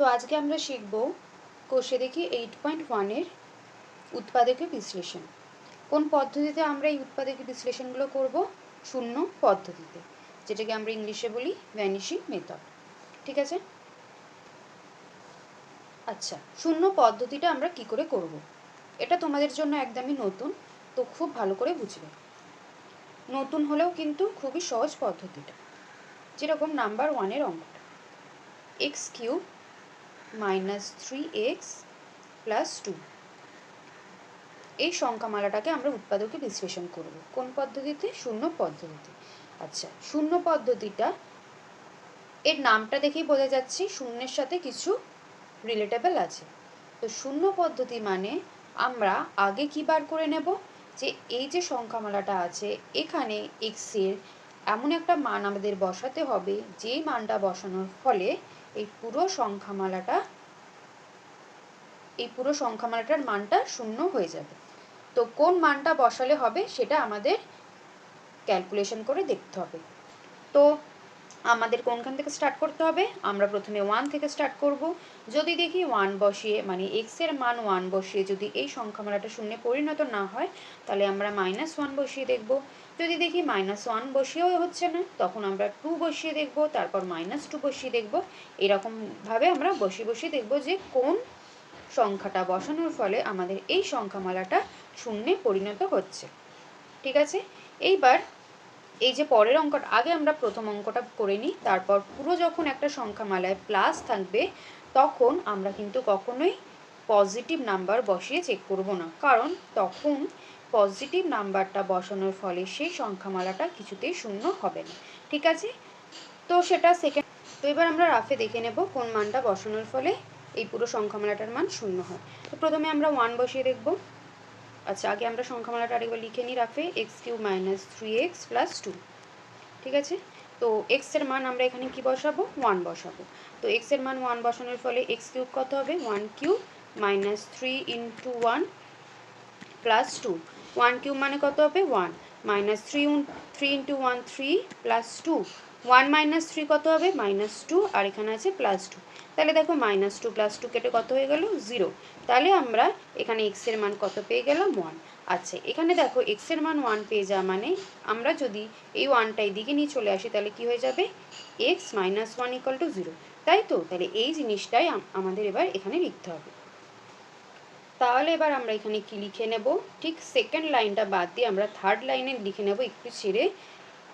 তো আজকে আমরা শিখব কোষে দেখি 8.1 এর উৎপাদকীয় বিশ্লেষণ। কোন পদ্ধতিতে আমরা এই উৎপাদকীয় বিশ্লেষণগুলো করব? শূন্য পদ্ধতিতে, যেটাকে আমরা ইংলিশে বলি ভ্যানিশিং মেথড। ঠিক আছে? আচ্ছা, শূন্য পদ্ধতিটা আমরা কি করে করব? এটা তোমাদের জন্য একদমই নতুন, তো খুব ভালো করে বুঝবে। নতুন হলেও কিন্তু খুবই সহজ পদ্ধতিটা। যেরকম নাম্বার 1 অঙ্কটা, x³ - 3x + 2, এই সংখ্যামালাটাকে আমরা উৎপাদকে বিশ্লেষণ করব। কোন পদ্ধতিতে? শূন্য পদ্ধতিতে। আচ্ছা, শূন্য পদ্ধতিটা এর নামটা দেখেই বোঝা যাচ্ছে শূন্যের সাথে কিছু রিলেটেবল আছে। তো শূন্য পদ্ধতি মানে আমরা আগে কি বার করে নেব, যে এই যে সংখ্যামালাটা আছে এখানে x এর এমন একটা মান আমাদের বসাতে হবে, যেই মানটা বসানোর ফলে এই পুরো সংখ্যামালাটার মানটা শূন্য হয়ে যাবে। তো কোন মানটা বসালে হবে সেটা আমাদের ক্যালকুলেশন করে দেখতে হবে। তো আমাদের কোনখান থেকে স্টার্ট করতে হবে? আমরা প্রথমে 1 থেকে স্টার্ট করব। যদি দেখি 1 বসিয়ে, মানে x এর মান 1 বসিয়ে যদি এই সংখ্যামালাটা শূন্যে পরিণত না হয়, তাহলে আমরা -1 বসিয়ে দেখব। যদি দেখি -1 বসিয়েও হচ্ছে না, তখন আমরা 2 বসিয়ে দেখব, তারপর -2 বসিয়ে দেখব। এরকমভাবে আমরা বসিয়ে দেখব যে কোন সংখ্যাটা বসানোর ফলে আমাদের এই সংখ্যামালাটা শূন্যে পরিণত হচ্ছে। ঠিক আছে? এইবার এই যে পরের অঙ্কটা, আগে আমরা প্রথম অঙ্কটা করে নিই, তারপর পুরো যখন একটা সংখ্যামালায় প্লাস থাকবে তখন আমরা কিন্তু কখনোই পজিটিভ নাম্বার বসিয়ে চেক করব না, কারণ তখন পজিটিভ নাম্বারটা বসানোর ফলে সেই সংখ্যামালাটা কিছুতেই শূন্য হবে না। ঠিক আছে? তো সেটা সেকেন্ড। তো এবার আমরা রাফে দেখে নেব কোন মানটা বসানোর ফলে এই পুরো সংখ্যামালাটার মান শূন্য হয়। তো প্রথমে আমরা 1 বসিয়ে দেখব। আচ্ছা, আগে আমরা সংখ্যামালাটা আরেকবার লিখে নিই রাফে, x³ - 3x + 2। ঠিক আছে? তো x এর মান আমরা এখানে কি বসাবো? 1 বসাবো। তো x এর মান 1 বসানোর ফলে x³ কত হবে? 1³ - 3 × 1 + 2। 1³ মানে কত হবে? 1 -3 × 1 3 + 2। 1 - 3 কত হবে? -2, আর এখানে আছে +2। তাহলে দেখো -2 + 2 কেটে কত হয়ে গেল? 0। তাহলে আমরা এখানে x এর মান কত পেয়ে গেলাম? 1। আচ্ছা, এখানে দেখো x এর মান 1 পেয়ে যাওয়া মানে আমরা যদি এই 1টা এদিকে নিয়ে চলে আসি তাহলে কি হয়ে যাবে? x - 1 = 0। তাই তো? তাহলে এই জিনিসটাই আমাদের এবার এখানে লিখতে হবে। তাহলে এবার আমরা এখানে কি লিখে নেব? ঠিক সেকেন্ড লাইনটা বাদ দিয়ে আমরা থার্ড লাইনে লিখে নেব একটু ছেড়ে।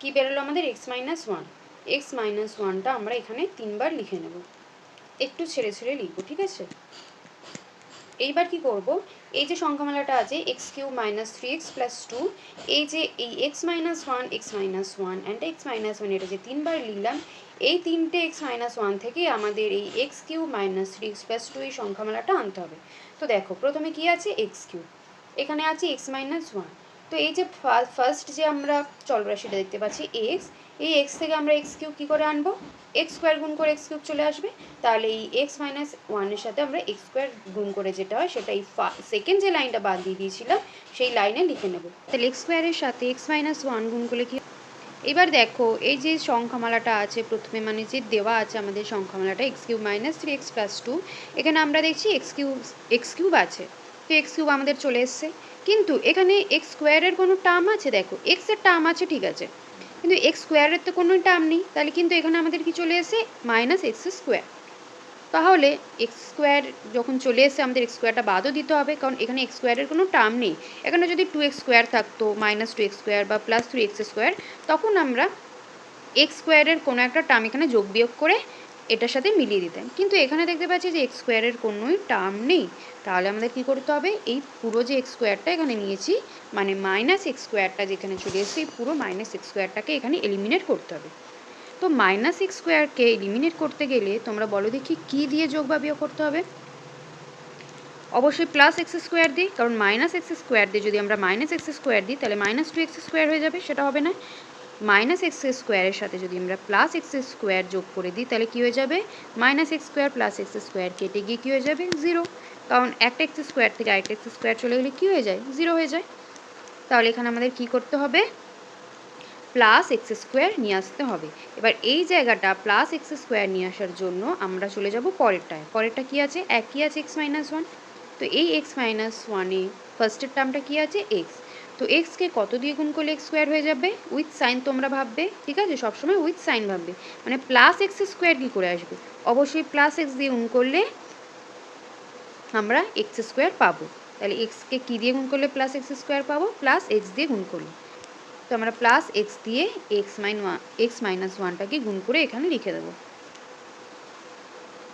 কি বেরোলো আমাদের? x - 1। x - 1টা আমরা এখানে 3 বার লিখে নেব, একটু ছেড়ে ছেড়ে লিখব। ঠিক আছে? এইবার কি করব? এই যে সংখ্যামালাটা আছে x³ - 3x + 2, এই যে এই x - 1, x - 1 and x - 1, এটা যে 3 বার লিখলাম, এই তিনটে x - 1 থেকে আমাদের এই x³ - 3x + 2 এই সংখ্যামালাটা আনতে হবে। তো দেখো প্রথমে কি আছে? x³ এখানে আছে x - 1। তো এই যে ফার্স্ট যে আমরা চলরাশিটা দেখতে পাচ্ছি x, এই x থেকে আমরা x³ কি করে আনবো? x² গুণ করে x³ চলে আসবে। তাহলে এই x - 1 এর সাথে আমরা x² গুণ করে যেটা হয় সেটা এই সেকেন্ড যে লাইনটা বাদ দিয়ে দিয়েছিলাম সেই লাইনে লিখে নেব। তাহলে x² এর সাথে x - 1 গুণ করলে কি? এবার দেখো এই যে সংখ্যামালাটা আছে প্রথমে, মানে যে দেওয়া আছে আমাদের সংখ্যামালাটা x³ - 3x + 2, এখানে আমরা দেখছি x³ আছে। তো x³ আমাদের চলে এসছে, কিন্তু এখানে x² এর কোনো টার্ম আছে? দেখো x এর টার্ম আছে, ঠিক আছে, কিন্তু x² এর তো কোনো টার্ম নেই। তাহলে কিন্তু এখানে আমাদের কি চলে এসেছে? -x²। তাহলে x² যখন চলে এসে আমাদের x²টা বাদও দিতে হবে, কারণ এখানে x² এর কোনো টার্ম নেই। এখানে যদি 2x² থাকতো, -2x² বা +3x², তখন আমরা x² এর কোনো একটা টার্ম এখানে যোগ বিয়োগ করে এটার সাথে মিলিয়ে দিতাম। কিন্তু এখানে দেখতে পাচ্ছি যে x² এর কোনোই টার্ম নেই। তাহলে আমাদের কি করতে হবে? এই পুরো যে x²টা এখানে নিয়েছি, মানে -x²টা যেখানে চলে এসেছে, এই পুরো -x²টাকে এখানে এলিমিনেট করতে হবে। তো -x²কে এলিমিনেট করতে গেলে তোমরা বলো দেখি কী দিয়ে যোগ বা বিয়োগ করতে হবে? অবশ্যই +x² দিই, কারণ -x² দিয়ে যদি আমরা -x² দিই তাহলে -2x² হয়ে যাবে, সেটা হবে না। -x² এর সাথে যদি আমরা +x² যোগ করে দিই তাহলে কী হয়ে যাবে? -x² +x² কেটে গিয়ে কী হয়ে যাবে? 0, কারণ একটা x² থেকে আরেকটা x² চলে গেলে কী হয়ে যায়? 0 হয়ে যায়। তাহলে এখানে আমাদের কী করতে হবে? প্লাস এক্স স্কোয়ার নিয়ে আসতে হবে। এবার এই জায়গাটা প্লাস এক্স স্কোয়ার নিয়ে আসার জন্য আমরা চলে যাব পরেরটায়। পরেরটা কী আছে? একই আছে এক্স মাইনাস ওয়ান। তো এই এক্স মাইনাস ওয়ানে ফার্স্টের টার্মটা কী আছে? এক্স। তো এক্সকে কত দিয়ে গুণ করলে এক্স স্কোয়ার হয়ে যাবে? উইথ সাইন তোমরা ভাববে, ঠিক আছে, সবসময় উইথ সাইন ভাববে। মানে প্লাস এক্স স্কোয়ার কী করে আসবে? অবশ্যই প্লাস এক্স দিয়ে গুণ করলে আমরা এক্স স্কোয়ার পাবো। তাহলে এক্সকে কী দিয়ে গুণ করলে প্লাস এক্স স্কোয়ার পাবো? প্লাস এক্স দিয়ে গুণ করলে। তো আমরা প্লাস এক্স দিয়ে এক্স মাইনাস ওয়ানটাকে গুণ করে এখানে লিখে দেবো।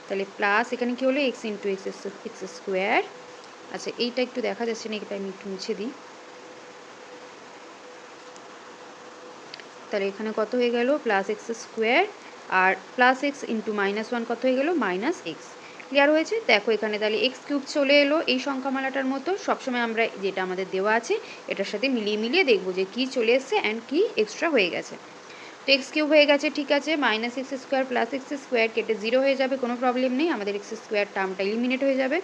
তাহলে প্লাস এখানে কী হলো? X into x square. আচ্ছা, এইটা একটু দেখা যাচ্ছে না, এটা আমি একটু মুছে দিই। তাহলে এখানে কত হয়ে গেল? প্লাস এক্স স্কোয়ার, আর plus X into minus one কত হয়ে গেল? Minus x. ক্লিয়ার হয়েছে? দেখো এখানে তাহলে এক্স কিউব চলে এলো এই সংখ্যামালাটার মতো। সবসময় আমরা যেটা আমাদের দেওয়া আছে এটার সাথে মিলিয়ে মিলিয়ে দেখবো যে কী চলে এসছে অ্যান্ড কী এক্সট্রা হয়ে গেছে। তো এক্স কিউব হয়ে গেছে, ঠিক আছে। Minus x square plus X square কেটে 0 হয়ে যাবে, কোনো প্রবলেম নেই, আমাদের এক্স স্কোয়ার টার্মটা এলিমিনেট হয়ে যাবে।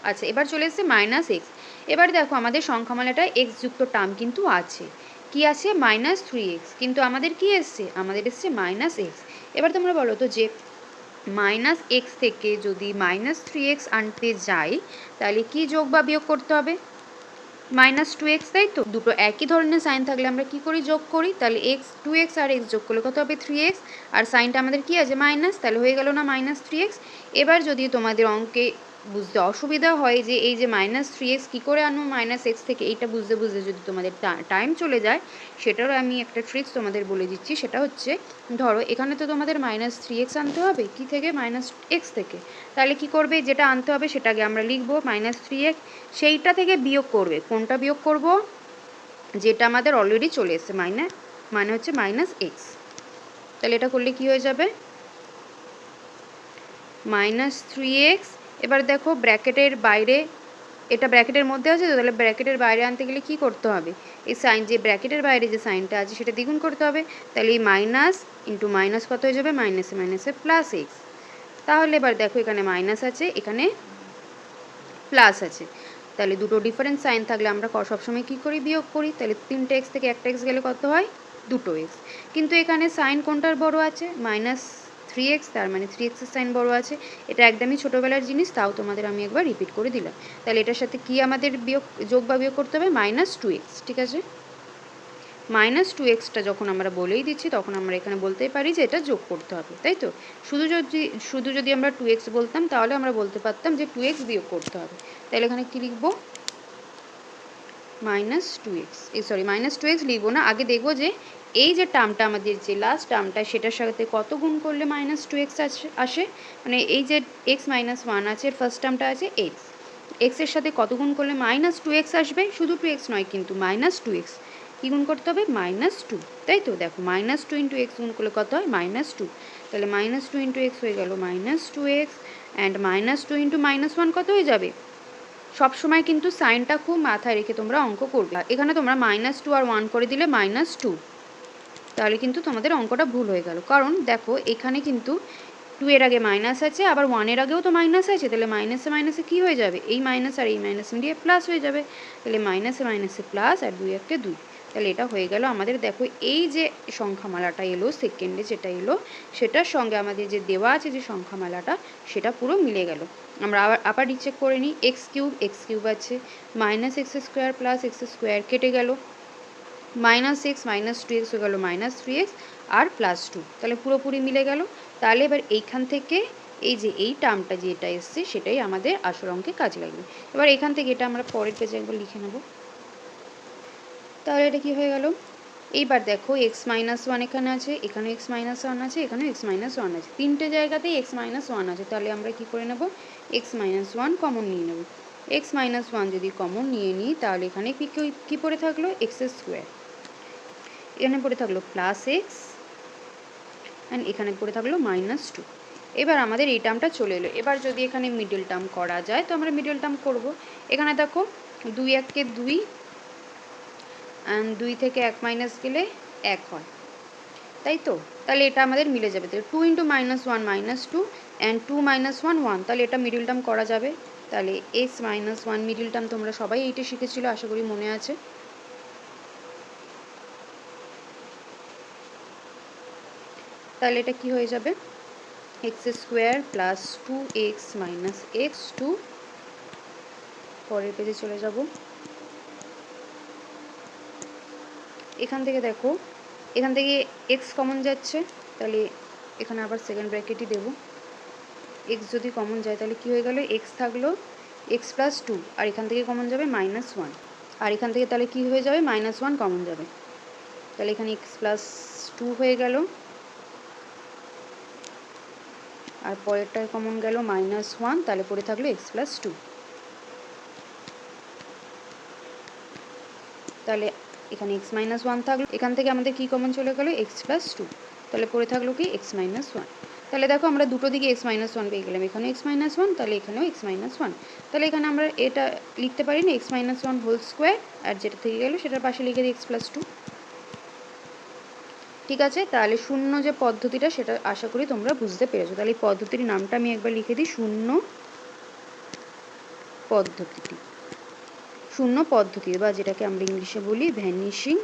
আচ্ছা, এবার চলে এসছে মাইনাস এক্স। এবার দেখো আমাদের সংখ্যামালাটায় এক্স যুক্ত টার্ম কিন্তু আছে। কি আছে? মাইনাস 3x, কিন্তু আমাদের কি এসছে? আমাদের এসছে মাইনাস এক্স। এবার তোমরা বলো তো যে মাইনাস এক্স থেকে যদি মাইনাস 3x আনতে যাই তাহলে কি যোগ বা বিয়োগ করতে হবে? মাইনাস 2x, তাই তো? দুটো একই ধরনের সাইন থাকলে আমরা কি করি? যোগ করি। তাহলে এক্স 2x আর এক্স যোগ করলে কত হবে? 3x, আর সাইনটা আমাদের কি আছে? মাইনাস, তাহলে হয়ে গেল না মাইনাস 3x। এবার যদি তোমাদের অঙ্কে বুঝতে অসুবিধা হয় যে এই যে মাইনাস 3x কী করে আনবো মাইনাস এক্স থেকে, এইটা বুঝতে বুঝতে যদি তোমাদের টাইম চলে যায়, সেটারও আমি একটা ট্রিক্স তোমাদের বলে দিচ্ছি। সেটা হচ্ছে, ধরো এখানে তো তোমাদের মাইনাস 3x আনতে হবে, কি থেকে? মাইনাস এক্স থেকে। তাহলে কি করবে? যেটা আনতে হবে সেটাকে আমরা লিখবো মাইনাস 3x, সেইটা থেকে বিয়োগ করবে। কোনটা বিয়োগ করব? যেটা আমাদের অলরেডি চলে এসেছে মানে হচ্ছে মাইনাস এক্স। তাহলে এটা করলে কি হয়ে যাবে? Minus 3x। এবার দেখো ব্র্যাকেটের বাইরে, এটা ব্র্যাকেটের মধ্যে আছে তো, তাহলে ব্র্যাকেটের বাইরে আনতে গেলে কি করতে হবে? এই সাইন, যে ব্র্যাকেটের বাইরে যে সাইনটা আছে সেটা দ্বিগুণ করতে হবে। তাহলে এই মাইনাস ইন্টু মাইনাস কত হয়ে যাবে? মাইনাসে মাইনাসে প্লাস এক্স। তাহলে এবার দেখো এখানে মাইনাস আছে, এখানে প্লাস আছে। তাহলে দুটো ডিফারেন্ট সাইন থাকলে আমরা সবসময় কী করি? বিয়োগ করি। তাহলে 3টা এক্স থেকে একটা এক্স গেলে কত হয়? 2টো এক্স। কিন্তু এখানে সাইন কোনটার বড় আছে? মাইনাস 3x, তার মানে 3x এর সাইন বড় আছে। এটা একদমই ছোটোবেলার জিনিস, তাও তোমাদের আমি একবার রিপিট করে দিলাম। তাহলে এটার সাথে কি আমাদের যোগ বা বিয়োগ করতে হবে? মাইনাস 2x, ঠিক আছে। মাইনাস 2xটা যখন আমরা বলেই দিচ্ছি তখন আমরা এখানে বলতেই পারি যে এটা যোগ করতে হবে, তাই তো? শুধু যদি আমরা 2x বলতাম তাহলে আমরা বলতে পারতাম যে 2x বিয়োগ করতে হবে। তাহলে এখানে কি লিখবো? মাইনাস 2x, মাইনাস 2x লিখবো না, আগে দেখবো যে এই যে টার্মটা আমাদের যে লাস্ট টার্মটা সেটার সাথে কত গুণ করলে মাইনাস 2x আসে। মানে এই যে এক্স মাইনাস ওয়ান আছে, ফার্স্ট টার্মটা আছে এক্সের সাথে কত গুণ করলে মাইনাস 2x আসবে? শুধু 2x নয় কিন্তু, মাইনাস 2x। কী গুণ করতে হবে? মাইনাস 2, তাই তো? দেখো মাইনাস 2 ইন্টু এক্স গুণ করলে কত হয়? মাইনাস 2। তাহলে মাইনাস 2 ইন্টু এক্স হয়ে গেল minus 2x, and minus 2 into minus 1 কত হয়ে যাবে? সবসময় কিন্তু সাইনটা খুব মাথায় রেখে তোমরা অঙ্ক করবে। এখানে তোমরা মাইনাস 2 আর 1 করে দিলে মাইনাস 2, তাহলে কিন্তু তোমাদের অঙ্কটা ভুল হয়ে গেল। কারণ দেখো এখানে কিন্তু 2 এর আগে মাইনাস আছে, আবার 1 এর আগেও তো মাইনাস আছে। তাহলে মাইনাসে মাইনাসে কী হয়ে যাবে? এই মাইনাস আর এই মাইনাস মিলিয়ে প্লাস হয়ে যাবে। তাহলে মাইনাসে মাইনাসে প্লাস, আর 2 একে 2। তাহলে এটা হয়ে গেল আমাদের। দেখো এই যে সংখ্যামালাটা এলো সেকেন্ডে, যেটা এলো সেটার সঙ্গে আমাদের যে দেওয়া আছে যে সংখ্যামালাটা সেটা পুরো মিলে গেল। আমরা আবার রিচেক করে নিই। এক্স কিউব আছে, minus x square plus X square কেটে গেল, মাইনাস এক্স মাইনাস 2x হয়ে গেল মাইনাস 3x, আর প্লাস 2, তাহলে পুরোপুরি মিলে গেল। তাহলে এবার এইখান থেকে এই যে এই টার্মটা যেটা এসছে সেটাই আমাদের আসল অঙ্কে কাজে লাগবে। এবার এখান থেকে এটা আমরা পরের পেজে একবার লিখে নেব। তাহলে এটা কি হয়ে গেল? এইবার দেখো এক্স মাইনাস ওয়ান এখানে আছে, এখানেও এক্স মাইনাস ওয়ান আছে, এখানেও এক্স মাইনাস ওয়ান আছে, তিনটে জায়গাতেই এক্স মাইনাস ওয়ান আছে। তাহলে আমরা কি করে নেব? এক্স মাইনাস ওয়ান কমন নিয়ে নেব। এক্স মাইনাস ওয়ান যদি কমন নিয়ে নিই তাহলে এখানে কী পড়ে থাকলো? X square. এখানে পড়ে থাকলো প্লাস এক্স, অ্যান্ড এখানে পড়ে থাকলো মাইনাস 2। এবার আমাদের এই টার্মটা চলে এলো। এবার যদি এখানে মিডল টার্ম করা যায় তো আমরা মিডল টার্ম করব। এখানে দেখো 2 1 2, অ্যান্ড 2 থেকে 1 মাইনাস গেলে 1 হয়, তাই তো? তাহলে এটা আমাদের মিলে যাবে। তাহলে 2 into minus 1 minus 2, and 2 minus 1 1, তাহলে এটা মিডল টার্ম করা যাবে। তাহলে এক্স মাইনাস 1 মিডল টার্ম তোমরা সবাই এইটা শিখেছিল, আশা করি মনে আছে। তাহলে এটা কি হয়ে যাবে, x square plus 2x minus x two, পরের পেজে চলে যাব। এখান থেকে দেখো, এখান থেকে এক্স কমন যাচ্ছে, তাহলে এখানে আবার সেকেন্ড ব্র্যাকেটই দেবো। এক্স যদি কমন যায় তাহলে কি হয়ে গেল, এক্স থাকলো এক্স প্লাস 2, আর এখান থেকে কমন যাবে -1, আর এখান থেকে তাহলে কি হয়ে যাবে, -1 কমন যাবে, তাহলে এখানে এক্স প্লাস 2 হয়ে গেল, আর পরেরটায় কমন গেল -1, তাহলে পড়ে থাকলো এক্স প্লাস 2। তাহলে এখানে x মাইনাস 1 থাকলো, এখান থেকে আমাদের কি কমন চলে গেল, এক্স প্লাস 2, তাহলে পড়ে থাকলো কি x মাইনাস 1। তাহলে দেখো আমরা দুটো দিকে x মাইনাস 1 পেয়ে গেলাম, এখানেও x মাইনাস 1, তাহলে এখানেও x মাইনাস 1। তাহলে এখানে আমরা এটা লিখতে পারি না, x মাইনাস 1 হোল স্কোয়ার, আর যেটা থেকে গেলো সেটার পাশে লিখে দিই x প্লাস 2। ঠিক আছে, তাহলে শূন্য যে পদ্ধতিটা সেটা আশা করি তোমরা বুঝতে পেরেছো। তাহলে এই পদ্ধতির নামটা আমি একবার লিখে দিই, শূন্য পদ্ধতি, বা যেটাকে আমরা ইংলিশে বলি ভ্যানিশিং